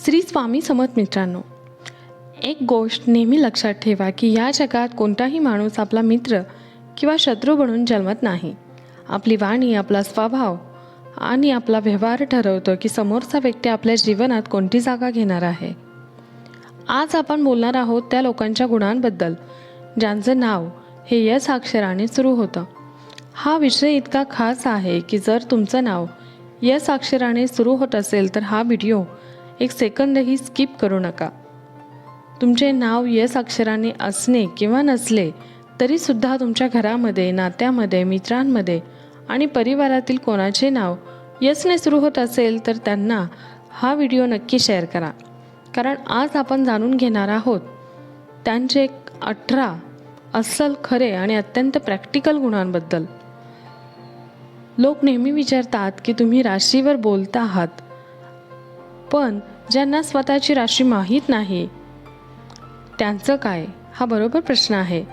श्री स्वामी समर्थ मित्रांनो, एक गोष्ट नेहमी लक्षात ठेवा की या जगात कोणताही माणूस आपला मित्र किंवा शत्रू बनून जन्मत नाही. आपली वाणी, आपला स्वभाव आणि आपला व्यवहार ठरवतो की समोरचा व्यक्ती आपल्या जीवनात कोणती जागा घेणार आहे. आज आपण बोलणार आहोत त्या लोकांच्या गुणांबद्दल ज्यांचं नाव हे यस अक्षराने सुरू होतं. हा विषय इतका खास आहे की जर तुमचं नाव यस अक्षराने सुरू होत असेल तर हा व्हिडिओ एक सेकंदही स्किप करू नका. तुमचे नाव यस अक्षराने असणे किंवा नसले तरीसुद्धा तुमच्या घरामध्ये, नात्यामध्ये, मित्रांमध्ये आणि परिवारातील कोणाचे नाव यसने सुरू होत असेल तर त्यांना हा व्हिडिओ नक्की शेअर करा. कारण आज आपण जाणून घेणार आहोत त्यांचे 18 अस्सल, खरे आणि अत्यंत प्रॅक्टिकल गुणांबद्दल. लोक नेहमी विचारतात की तुम्ही राशीवर बोलता आहात, पण ज्यांना स्वतःची राशी माहीत नाही त्यांचं काय, हा बरोबर प्रश्न आहे.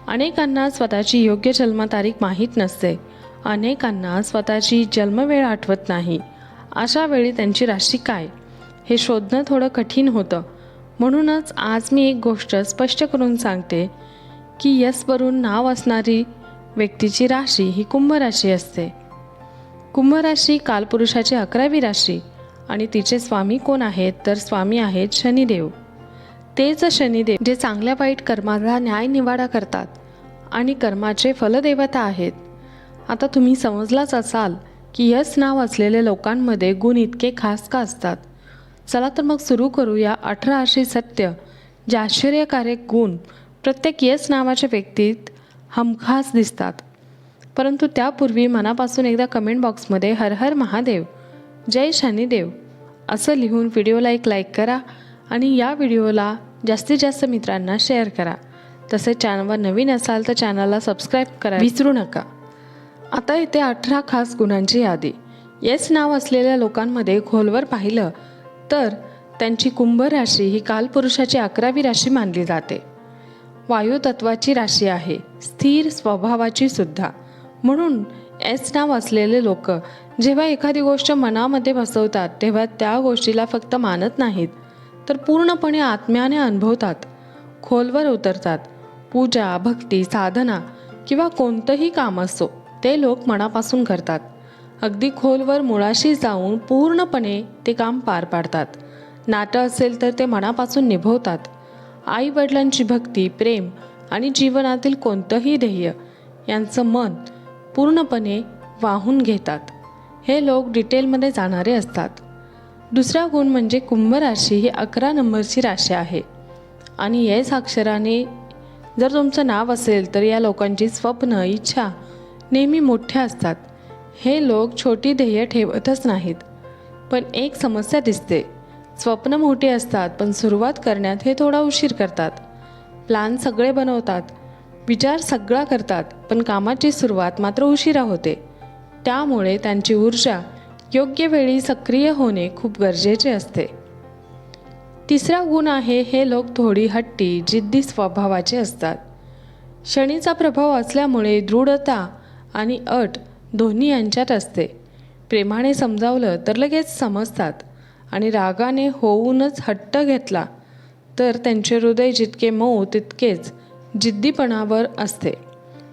अनेकांना स्वतःची योग्य जन्मतारीख माहीत नसते, अनेकांना स्वतःची जन्मवेळ आठवत नाही. अशा वेळी त्यांची राशी काय हे शोधणं थोडं कठीण होतं. म्हणूनच आज मी एक गोष्ट स्पष्ट करून सांगते की यसवरून नाव असणारी व्यक्तीची राशी ही कुंभ राशी असते. कुंभ राशी कालपुरुषाची 11वी राशी आणि तिचे स्वामी कोण आहेत तर स्वामी आहेत शनिदेव. तेच शनिदेव जे चांगल्या वाईट कर्माचा न्याय निवाडा करतात आणि कर्माचे फलदेवता आहेत. आता तुम्ही समजलाच असाल की यस नाव असलेल्या लोकांमध्ये गुण इतके खास का असतात. चला तर मग सुरू करूया 18 अशी सत्य जे आश्चर्यकारक गुण प्रत्येक यस नावाच्या व्यक्तीत हमखास दिसतात. परंतु त्यापूर्वी मनापासून एकदा कमेंट बॉक्समध्ये हर हर महादेव, जय शनिदेव असं लिहून व्हिडिओला एक लाईक करा आणि या व्हिडिओला जास्तीत जास्त मित्रांना शेअर करा. तसेच चॅनलवर नवीन असाल तर चॅनलला सबस्क्राईब करा विसरू नका. आता इथे 18 खास गुणांची यादी. यस नाव असलेल्या लोकांमध्ये खोलवर पाहिलं तर त्यांची कुंभ राशी ही कालपुरुषाची 11वी राशी मानली जाते. वायू तत्वाची राशी आहे, स्थिर स्वभावाची सुद्धा. म्हणून एस नाव असलेले लोक जेव्हा एखादी गोष्ट मनामध्ये बसवतात तेव्हा त्या गोष्टीला फक्त मानत नाहीत तर पूर्णपणे आत्म्याने अनुभवतात, खोलवर उतरतात. पूजा, भक्ती, साधना किंवा कोणतंही काम असो ते लोक मनापासून करतात. अगदी खोलवर मुळाशी जाऊन पूर्णपणे ते काम पार पाडतात. नातं असेल तर ते मनापासून निभवतात. आई वडिलांची भक्ती, प्रेम आणि जीवनातील कोणतंही ध्येय यांचं मन पूर्णपणे वाहून घेतात. हे लोक डिटेलमध्ये जाणारे असतात. दुसरा गुण म्हणजे कुंभ राशी ही 11 नंबरची राशी आहे आणि यस अक्षराने जर तुमचं नाव असेल तर या लोकांची स्वप्न, इच्छा नेहमी मोठ्या असतात. हे लोक छोटी ध्येय ठेवतच नाहीत. पण एक समस्या दिसते, स्वप्न मोठी असतात पण सुरुवात करण्यात हे थोडा उशीर करतात. प्लॅन सगळे बनवतात, विचार सगळा करतात, पण कामाची सुरुवात मात्र उशिरा होते. त्यामुळे त्यांची ऊर्जा योग्य वेळी सक्रिय होणे खूप गरजेचे असते. तिसरा गुण आहे हे लोक थोडी हट्टी, जिद्दी स्वभावाचे असतात. शनीचा प्रभाव असल्यामुळे दृढता आणि अट दोन्ही यांच्यात असते. प्रेमाने समजावलं तर लगेच समजतात आणि रागाने होऊनच हट्ट घेतला तर त्यांचे हृदय जितके मऊ तितकेच जिद्दीपणावर असते.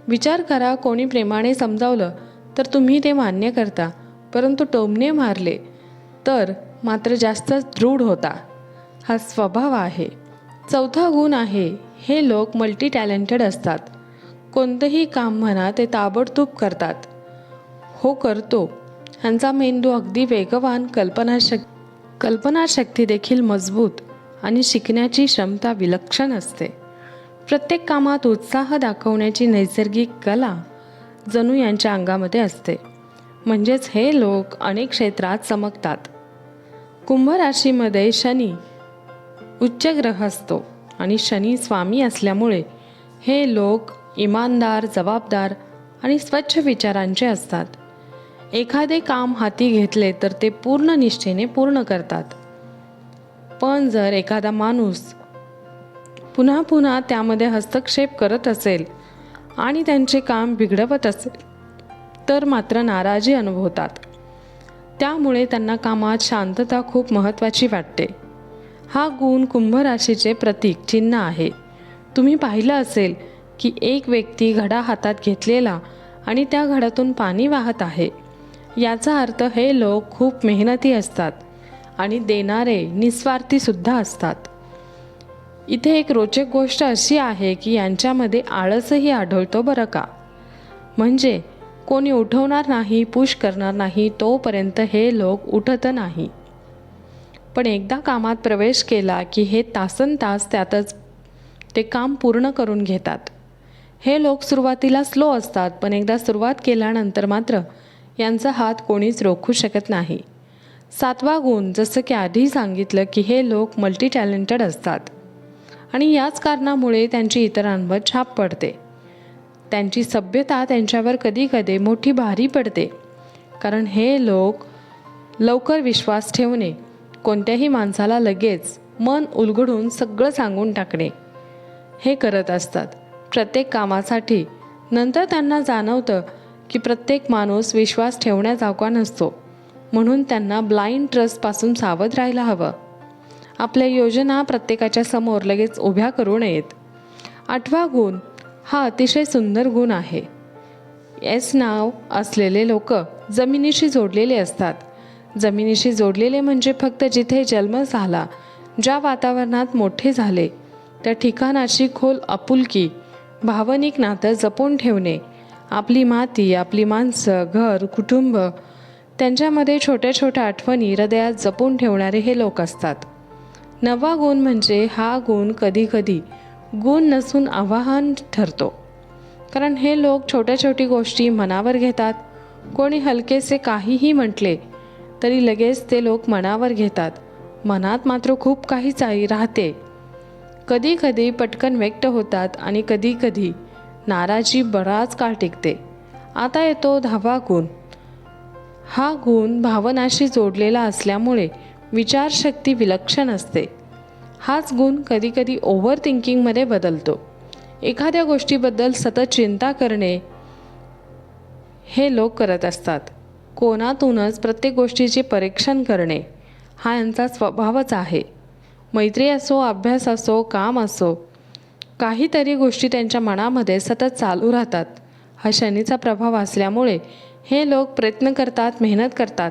विचार करा, कोणी प्रेमाने समजावलं तर तुम्ही ते मान्य करता, परंतु टोमणे मारले तर मात्र जास्तच दृढ होता. हा स्वभाव आहे. चौथा गुण आहे हे लोक मल्टी टॅलेंटेड असतात. कोणतंही काम म्हणा ते ताबडतोब करतात. हो करतो. ह्यांचा मेंदू अगदी वेगवान, कल्पनाशक्ती देखील मजबूत आणि शिकण्याची क्षमता विलक्षण असते. प्रत्येक कामात उत्साह दाखवण्याची नैसर्गिक कला जणू यांच्या अंगामध्ये असते. म्हणजेच हे लोक अनेक क्षेत्रात चमकतात. कुंभ राशीमध्ये शनी उच्च ग्रह असतो आणि शनी स्वामी असल्यामुळे हे लोक इमानदार, जबाबदार आणि स्वच्छ विचारांचे असतात. एखादे काम हाती घेतले तर ते पूर्ण निष्ठेने पूर्ण करतात. पण जर एखादा माणूस पुन्हा पुन्हा त्यामध्ये हस्तक्षेप करत असेल आणि त्यांचे काम बिघडवत असेल तर मात्र नाराजी अनुभवतात. त्यामुळे त्यांना कामात शांतता खूप महत्त्वाची वाटते. हा गुण कुंभ राशीचे प्रतीक चिन्ह आहे. तुम्ही पाहिलं असेल की एक व्यक्ती घडा हातात घेतलेला आणि त्या घडातून पाणी वाहत आहे. याचा अर्थ हे लोक खूप मेहनती असतात आणि देणारे निस्वार्थीसुद्धा असतात. इथे एक रोचक गोष्ट अशी आहे की यांच्यामध्ये आळसही आढळतो बरं का. म्हणजे कोणी उठवणार नाही, पुश करणार नाही तोपर्यंत हे लोक उठत नाही. पण एकदा कामात प्रवेश केला की हे तासनतास त्यातच ते काम पूर्ण करून घेतात. हे लोक सुरुवातीला स्लो असतात, पण एकदा सुरुवात केल्यानंतर मात्र यांचा हात कोणीच रोखू शकत नाही. 7वा गुण, जसं की आधी सांगितलं की हे लोक मल्टी टॅलेंटेड असतात आणि याच कारणामुळे त्यांची इतरांवर छाप पडते. त्यांची सभ्यता त्यांच्यावर कधीकधी मोठी भारी पडते, कारण हे लोक लवकर विश्वास ठेवणे, कोणत्याही माणसाला लगेच मन उलगडून सगळं सांगून टाकणे हे करत असतात प्रत्येक कामासाठी. नंतर त्यांना जाणवतं की प्रत्येक माणूस विश्वास ठेवण्याजोगा नसतो, म्हणून त्यांना ब्लाइंड ट्रस्टपासून सावध राहायला हवं. आपल्या योजना प्रत्येकाच्या समोर लगेच उभ्या करू नयेत. 8वा गुण हा अतिशय सुंदर गुण आहे. एस नाव असलेले लोक जमिनीशी जोडलेले असतात. जमिनीशी जोडलेले म्हणजे फक्त जिथे जन्म झाला, ज्या वातावरणात मोठे झाले त्या ठिकाणाची खोल आपुलकी, भावनिक नातं जपून ठेवणे, आपली माती, आपली माणसं, घर, कुटुंब, त्यांच्यामध्ये छोट्या छोट्या आठवणी हृदयात जपून ठेवणारे हे लोक असतात. 9वा गुण म्हणजे हा गुण कधीकधी गुण नसून आव्हान ठरतो, कारण हे लोक छोट्या छोटी गोष्टी मनावर घेतात. कोणी हलकेसे काहीही म्हटले तरी लगेच ते लोक मनावर घेतात. मनात मात्र खूप काही राहते. कधी कधी पटकन व्यक्त होतात आणि कधी कधी नाराजी बराच काळ टिकते. आता येतो 10वा गुण. हा गुण भावनाशी जोडलेला असल्यामुळे विचारशक्ती विलक्षण असते. हाच गुण कधीकधी ओव्हर थिंकिंगमध्ये बदलतो. एखाद्या गोष्टीबद्दल सतत चिंता करणे हे लोक करत असतात. कोणातूनच प्रत्येक गोष्टीचे परीक्षण करणे हा यांचा स्वभावच आहे. मैत्री असो, अभ्यास असो, काम असो, काहीतरी गोष्टी त्यांच्या मनामध्ये सतत चालू राहतात. हा शनीचा प्रभाव असल्यामुळे हे लोक प्रयत्न करतात, मेहनत करतात,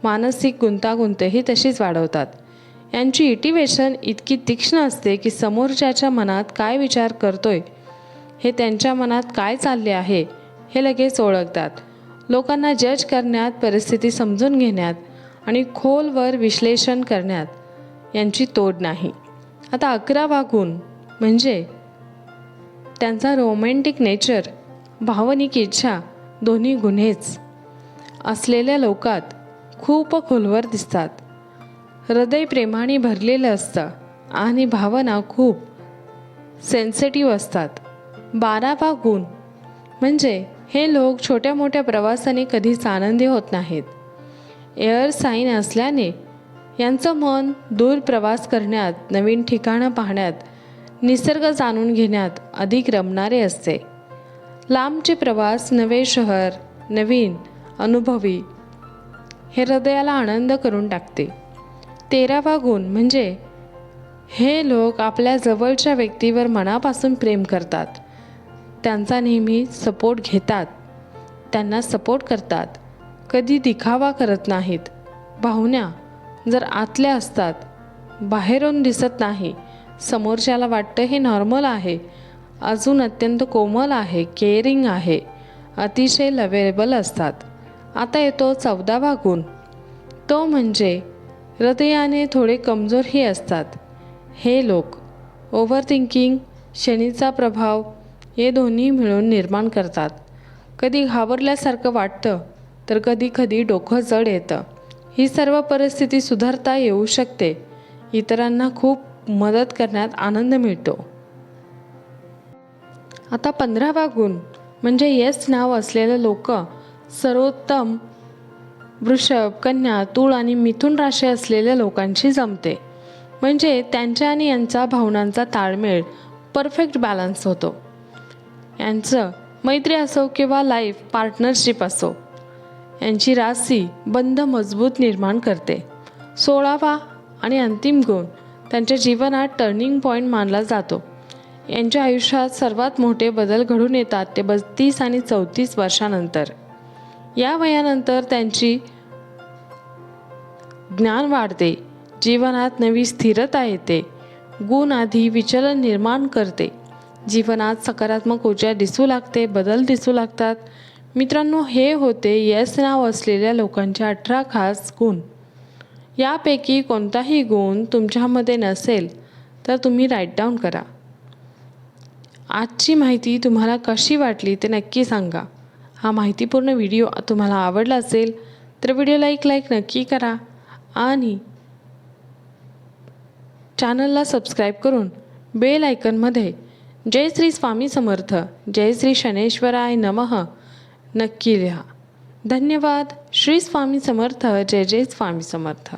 मानसिक गुंतागुंतही तशीच वाढवतात. यांची इटिवेशन इतकी तीक्ष्ण असते की समोरच्याच्या मनात काय विचार करतोय, हे त्यांच्या मनात काय चालले आहे हे लगेच ओळखतात. लोकांना जज करण्यात, परिस्थिती समजून घेण्यात आणि खोलवर विश्लेषण करण्यात यांची तोड नाही. आता 11वा गुण म्हणजे त्यांचा रोमॅन्टिक नेचर, भावनिक इच्छा दोन्ही गुन्हेच असलेल्या लोकात खूप खोलवर दिसतात. हृदय प्रेमाने भरलेलं असतं आणि भावना खूप सेन्सिटिव्ह असतात. 12वा गुण म्हणजे हे लोक छोट्या मोठ्या प्रवासाने कधीच आनंदी होत नाहीत. एअर साईन असल्याने यांचं मन दूर प्रवास करण्यात, नवीन ठिकाणं पाहण्यात, निसर्ग जाणून घेण्यात अधिक रमणारे असते. लांबचे प्रवास, नवे शहर, नवीन अनुभवी हे हृदयाला आनंद करून टाकते. 13वा गुण म्हणजे हे लोक आपल्या जवळच्या व्यक्तीवर मनापासून प्रेम करतात. त्यांचा नेहमी सपोर्ट घेतात, त्यांना सपोर्ट करतात, कधी दिखावा करत नाहीत. भावना जर आतल्या असतात, बाहेरून दिसत नाही. समोरच्याला वाटतं हे नॉर्मल आहे, अजून अत्यंत कोमल आहे, केअरिंग आहे, अतिशय लवेबल असतात. आता येतो 14वा गुण. तो म्हणजे हृदयाने थोडे कमजोरही असतात. हे लोक ओव्हर थिंकिंग, शनीचा प्रभाव हे दोन्ही मिळून निर्माण करतात. कधी घाबरल्यासारखं वाटतं तर कधी कधी डोकं जड येतं. ही सर्व परिस्थिती सुधारता येऊ शकते. इतरांना खूप मदत करण्यात आनंद मिळतो. आता 15वा गुण म्हणजे यस नाव असलेले लोक सर्वोत्तम वृषभ, कन्या, तूळ आणि मिथुन राशी असलेल्या लोकांशी जमते. म्हणजे त्यांच्या आणि यांचा भावनांचा ताळमेळ परफेक्ट बॅलन्स होतो. यांचं मैत्री असो किंवा लाईफ पार्टनरशिप असो, यांची राशी बंध मजबूत निर्माण करते. 16वा आणि अंतिम गुण त्यांच्या जीवनात टर्निंग पॉईंट मानला जातो. यांच्या आयुष्यात सर्वात मोठे बदल घडून येतात ते 32 आणि 34 वर्षानंतर. या वयानंतर त्यांची ज्ञान वाढते, जीवनात नवी स्थिरता येते, गुण आधी विचलन निर्माण करते, जीवनात सकारात्मक ऊर्जा दिसू लागते, बदल दिसू लागतात. मित्रांनो, हे होते यस नाव असलेल्या लोकांचे 18 खास गुण. यापैकी कोणताही गुण तुमच्यामध्ये नसेल तर तुम्ही राईट डाऊन करा. आजची माहिती तुम्हाला कशी वाटली ते नक्की सांगा. हा माहितीपूर्ण व्हिडिओ तुम्हाला आवडला असेल तर व्हिडिओला एक लाईक नक्की करा आणि चॅनलला सबस्क्राईब करून बेल आयकॉनमध्ये जय श्री स्वामी समर्थ, जय श्री शनेश्वराय नमः नक्की लिहा. धन्यवाद. श्री स्वामी समर्थ. जय जय स्वामी समर्थ.